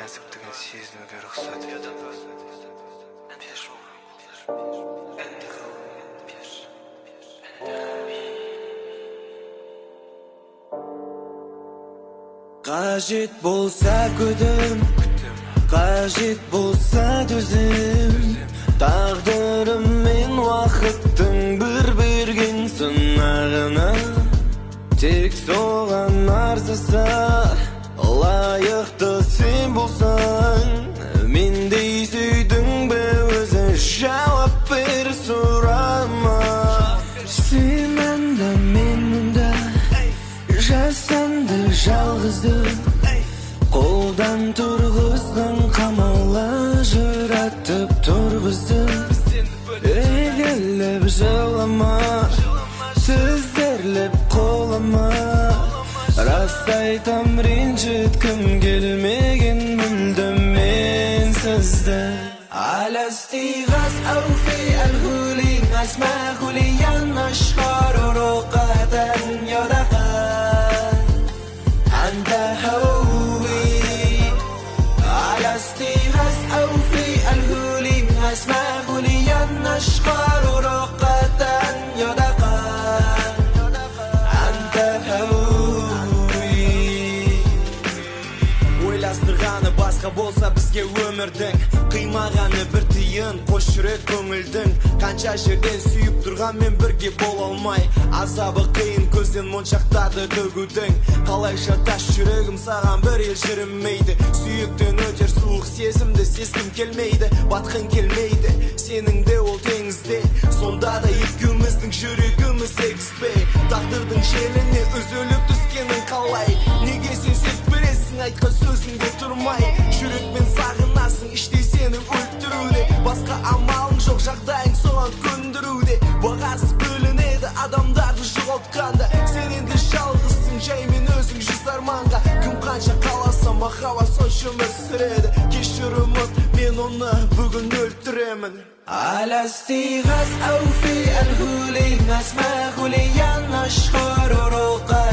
нәзіктігін сезінуге рұқсат ет. Қажет болса күтім, қажет болса төзім, тағдырым мен уақыттың бір берген сынағына тек соған арзыса, лайықты сен болсаң, мендей сүйдің бе өзі, жауап бер сұрама. Сен анда, мен мұнда, жасанды жалғызды, қолдан тұрғызған қамала жыратып тұрғызды. Егіліп жылама, тіздерліп қолама, рас айтам ренжіткім келмеген мүлдім мен сізді. Аластиғас ауфи әл-хулин асмағулиян ашқар ұрықатан йодақан Анда хауи. Аластиғас ауфи әл-хулин асмағулиян ашқар ұрықатан йодақан Анда хауи. Ойластырғаны басқа болса бізге өмірдің, қимағаны бір тиын, қош жүрек көңілдің. Қанша жерден сүйіп тұрғанмен бірге бола алмай, азабы қиын көзден моншақтарды төгудің. Қалайша тас жүрегім саған бір ел жүрмейді, сүйіктен өтер суық сезімді сезгім келмейді, батқың келмейді, сенің де ол теңізде. Сонда да екеуміздің жүрегіміз егіспе, тағдырдың желіне үзіліп түскенің қалай. Неге сен серт бересің айтқан сөзіңде тұрмай, жүрекпен сағынасың іштей сені өлтіруде. Басқа амалың жоқ, жағдайың соған көндіруде. Бағасыз бөлінеді адамдарды жоғалтқанда, сен енді жалғызсың, жаймен өзің жүз арманға. Кім қанша қаласа махаббат сонша өмір сүреді. Кешір ұмыт, мен оны бүгін өлтіремін. Аластиғас ауфи әл-хулин асмағулиян ашқар ұрылқа